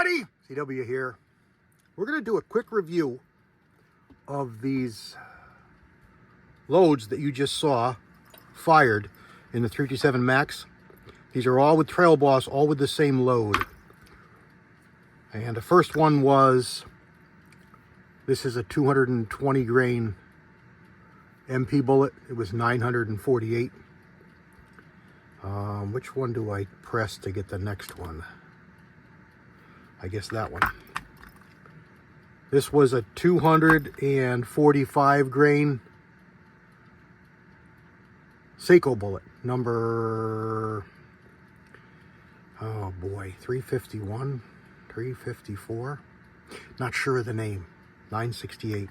everybody, CW here. We're going to do a quick review of these loads that you just saw fired in the 357 Max. These are all with Trail Boss, all with the same load. And the first one was, this is a 220 grain MP bullet. It was 948. Which one do I press to get the next one? I guess that one. This was a 245 grain Seiko bullet, number, oh boy, 351, 354, not sure of the name, 968.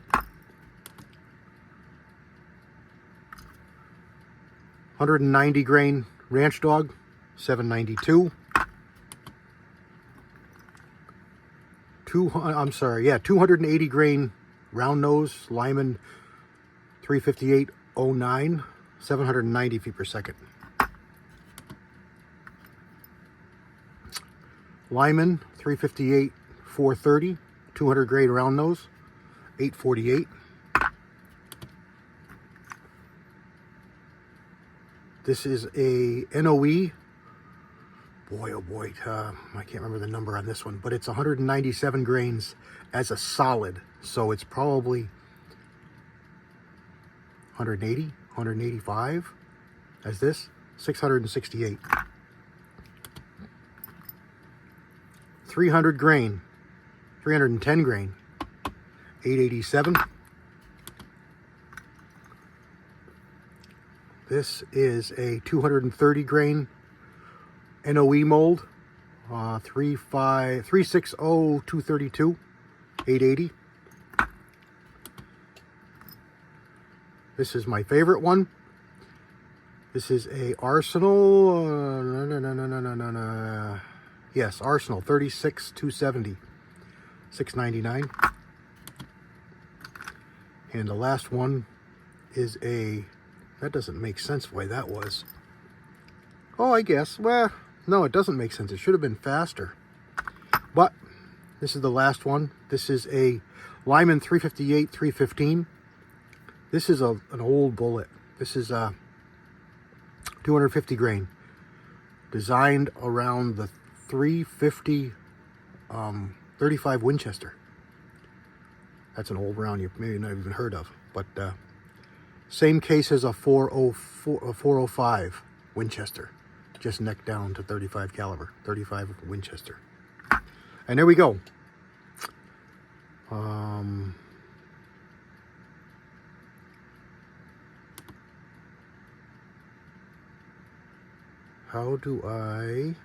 190 grain Ranch Dog, 792. 280 grain Round Nose Lyman 358.09, 790 feet per second. Lyman 358.430, 200 grain Round Nose, 848. This is a NOE. Boy, oh boy, I can't remember the number on this one, but it's 197 grains as a solid. So it's probably 180, 185 as this, 668. 300 grain, 310 grain, 887. This is a 230 grain NOE mold, 360-232, 880. This is my favorite one. This is a Arsenal, yes, Arsenal, 36-270, 699. And the last one is a, that doesn't make sense why that was. Oh, I guess, well, no, it doesn't make sense. It should have been faster. But this is the last one. This is a Lyman 358-315. This is an old bullet. This is a 250 grain. Designed around the 350 35 Winchester. That's an old round you've maybe not even heard of. But same case as a 405 Winchester. Just neck down to 35 caliber, 35 Winchester. And there we go. How do I...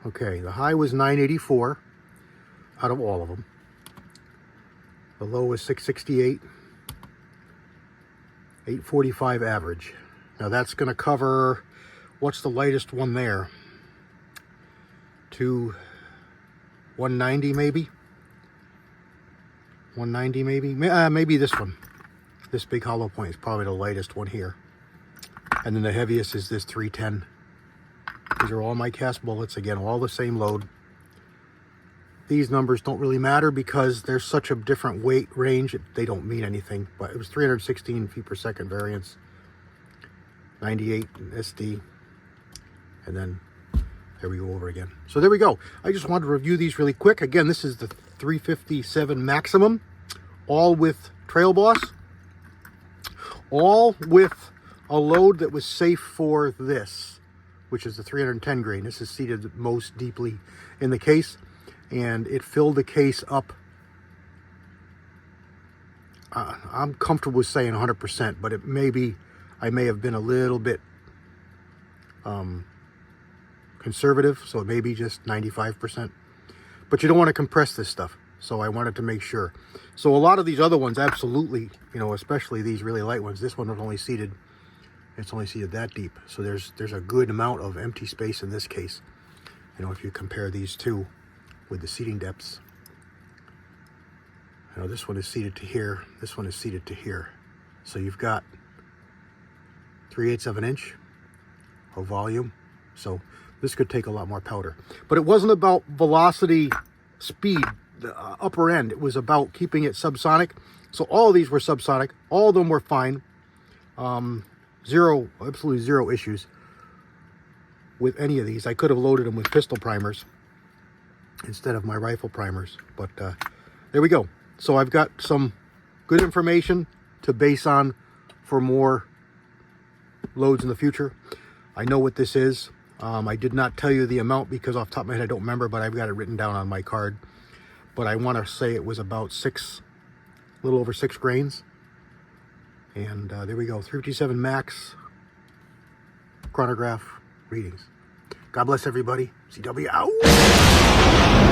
Okay, the high was 984 out of all of them. The low was 668, 845 average. Now that's going to cover, what's the lightest one there? To 190 maybe? 190 maybe? Maybe this one. This big hollow point is probably the lightest one here. And then the heaviest is this 310. These are all my cast bullets. Again, all the same load. These numbers don't really matter because there's such a different weight range. They don't mean anything, but it was 316 feet per second variance, 98 SD, and then there we go over again. So there we go. I just wanted to review these really quick. Again, this is the 357 Maximum, all with Trail Boss, all with a load that was safe for this, which is the 310 grain. This is seated most deeply in the case. And it filled the case up. I'm comfortable with saying 100%, but it may be, I may have been a little bit conservative, so it may be just 95%. But you don't want to compress this stuff, so I wanted to make sure. So a lot of these other ones, absolutely, you know, especially these really light ones. This one was only seated, it's only seated that deep, so there's a good amount of empty space in this case. You know, if you compare these two with the seating depths. You know, this one is seated to here, this one is seated to here. So you've got 3/8 of an inch of volume. So this could take a lot more powder. But it wasn't about velocity, speed, the upper end. It was about keeping it subsonic. So all of these were subsonic. All of them were fine. Absolutely zero issues with any of these. I could have loaded them with pistol primers instead of my rifle primers. But there we go. So I've got some good information to base on for more loads in the future. I know what this is. I did not tell you the amount because off the top of my head I don't remember, but I've got it written down on my card. But I want to say it was about a little over 6 grains. And there we go, 357 max chronograph readings. God bless everybody. CW out.